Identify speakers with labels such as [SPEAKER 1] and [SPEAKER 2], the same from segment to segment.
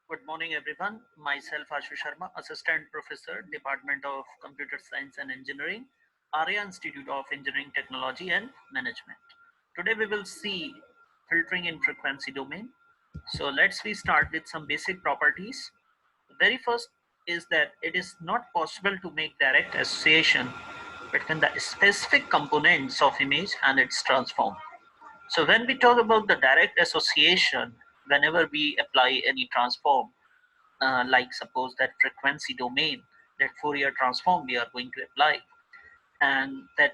[SPEAKER 1] Good morning, everyone. Myself, Ashu Sharma, Assistant Professor, Department of Computer Science and Engineering, Arya Institute of Engineering Technology and Management. Today, we will see filtering in frequency domain. So, let's we start with some basic properties. The very first is that it is not possible to make direct association between the specific components of image and its transform. So when we talk about the direct association, whenever we apply any transform, like suppose that frequency domain, that Fourier transform we are going to apply, and that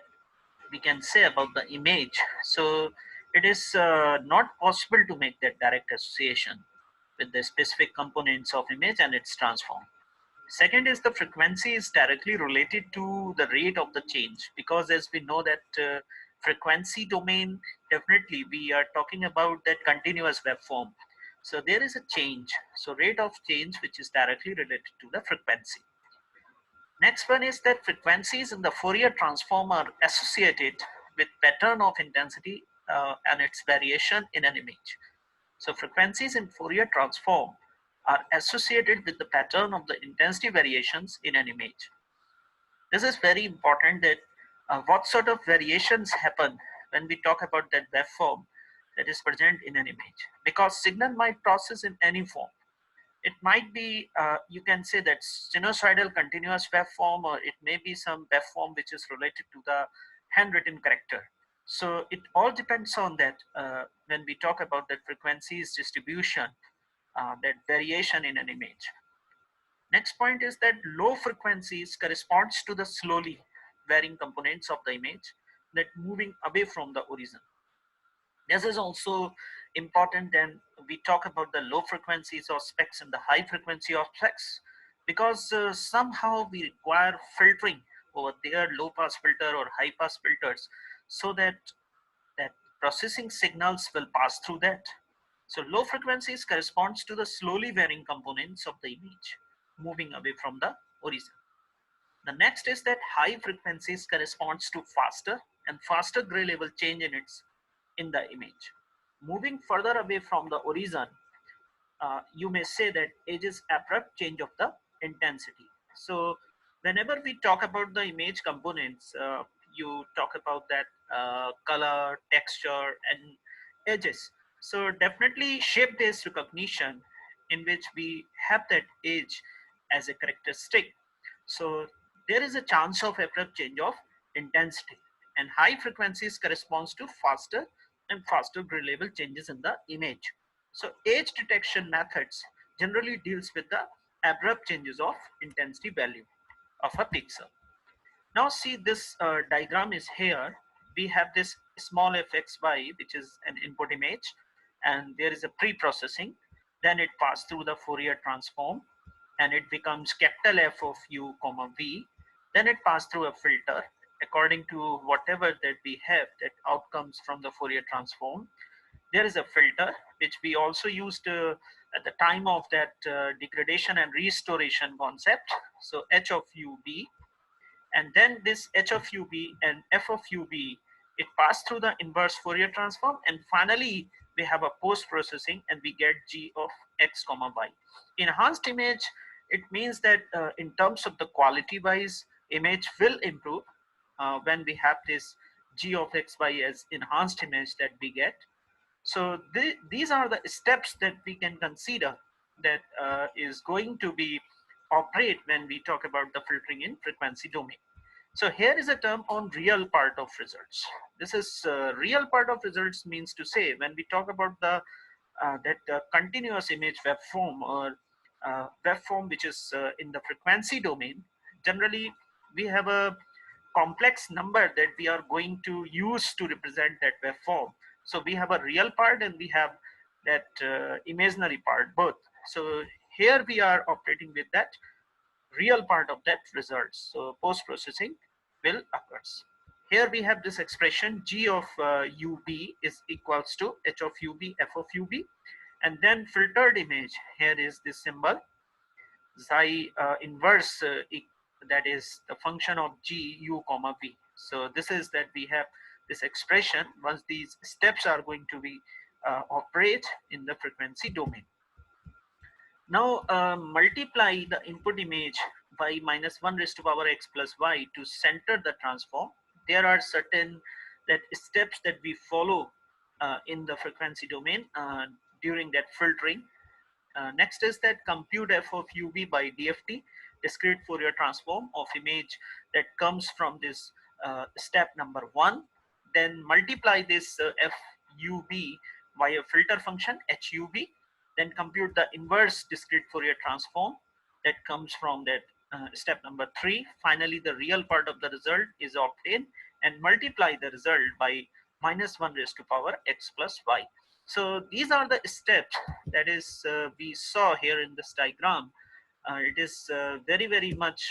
[SPEAKER 1] we can say about the image. So it is not possible to make that direct association with the specific components of image and its transform. Second is the frequency is directly related to the rate of the change, because as we know that frequency domain, definitely we are talking about that continuous waveform. So there is a change. So rate of change which is directly related to the frequency. Next one is that frequencies in the Fourier transform are associated with pattern of intensity and its variation in an image. So frequencies in Fourier transform are associated with the pattern of the intensity variations in an image. This is very important that what sort of variations happen when we talk about that waveform that is present in an image, because signal might process in any form. It might be, you can say that sinusoidal continuous waveform, or it may be some waveform which is related to the handwritten character. So it all depends on that when we talk about that frequencies distribution, that variation in an image. Next point is that low frequencies corresponds to the slowly varying components of the image that moving away from the origin. This is also important when we talk about the low frequencies of specs and the high frequency of specs, because somehow we require filtering over their low pass filter or high pass filters, so that that processing signals will pass through that. So low frequencies corresponds to the slowly varying components of the image moving away from the origin. The next is that high frequencies corresponds to faster and faster gray level change in the image. Moving further away from the origin, you may say that age is abrupt change of the intensity. So whenever we talk about the image components, you talk about that color, texture, and edges. So definitely shape based recognition, in which we have that age as a characteristic. So there is a chance of abrupt change of intensity, and high frequencies corresponds to faster and faster gray level changes in the image. So age detection methods generally deals with the abrupt changes of intensity value of a pixel. Now see this diagram is here. We have this small fxy, which is an input image, and there is a pre-processing. Then it passes through the Fourier transform, and it becomes capital F of u comma v. Then it passes through a filter according to whatever that we have that outcomes from the Fourier transform. There is a filter which we also used at the time of that degradation and restoration concept. So h of ub, and then this h of ub and f of ub, it passed through the inverse Fourier transform, and finally we have a post processing and we get g of x comma y. Enhanced image, it means that in terms of the quality wise, image will improve when we have this g of xy as enhanced image that we get. So these are the steps that we can consider that is going to be operate when we talk about the filtering in frequency domain. So here is a term on real part of results. This is real part of results means to say when we talk about the that continuous image web form, or web form which is in the frequency domain. Generally, we have a complex number that we are going to use to represent that web form. So we have a real part and we have that imaginary part both. So here we are operating with that real part of that results. So post processing will occurs. Here we have this expression g of ub is equals to h of ub f of ub, and then filtered image. Here is this symbol xi inverse, that is the function of g u comma v. So this is that we have this expression once these steps are going to be operate in the frequency domain. Now multiply the input image by -1 raised to power x plus y to center the transform. There are certain that steps that we follow in the frequency domain during that filtering. Next is that compute f of ub by dft, discrete Fourier transform of image that comes from this step number 1. Then multiply this fub by a filter function hub. Then compute the inverse discrete Fourier transform that comes from that step number 3. Finally, the real part of the result is obtained and multiply the result by -1 raised to power x plus y. So these are the steps that is we saw here in this diagram. It is very much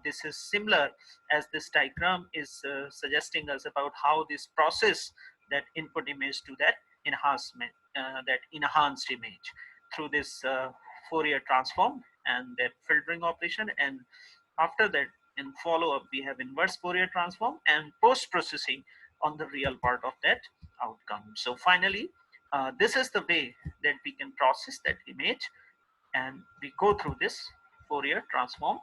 [SPEAKER 1] this is similar as this diagram is suggesting us about how this process that input image to that enhancement, that enhanced image through this Fourier transform and that filtering operation. And after that, in follow-up, we have inverse Fourier transform and post-processing on the real part of that outcome. So finally, this is the way that we can process that image, and we go through this Fourier transform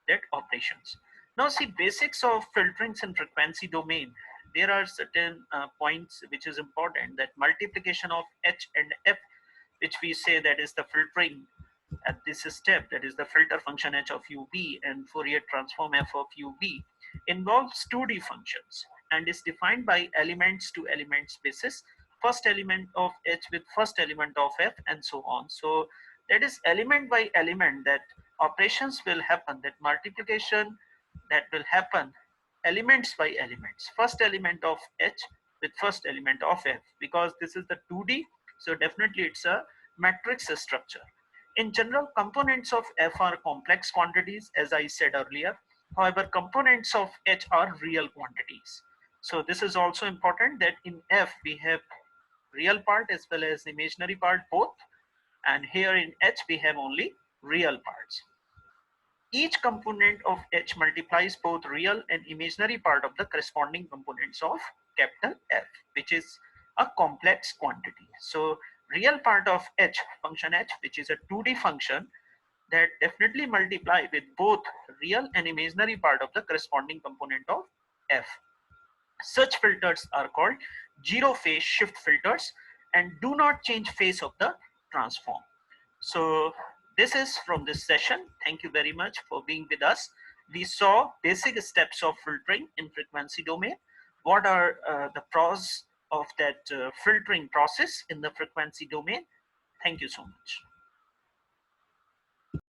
[SPEAKER 1] that operations. Now see basics of filterings in frequency domain. There are certain points which is important, that multiplication of H and F, which we say that is the filtering at this step, that is the filter function h of ub and Fourier transform f of ub, involves 2D functions and is defined by elements to element spaces, first element of h with first element of f, and so on. So that is element by element that operations will happen, that multiplication that will happen elements by elements, first element of h with first element of f, because this is the 2D. So definitely it's a matrix structure. In general, components of F are complex quantities, as I said earlier. However, components of H are real quantities. So this is also important, that in F we have real part as well as imaginary part both, and here in H we have only real parts. Each component of H multiplies both real and imaginary part of the corresponding components of capital F, which is a complex quantity. So real part of H, function H, which is a 2D function, that definitely multiply with both real and imaginary part of the corresponding component of F. Such filters are called zero phase shift filters and do not change phase of the transform. So this is from this session. Thank you very much for being with us. We saw basic steps of filtering in frequency domain. What are the pros of that filtering process in the frequency domain? Thank you so much.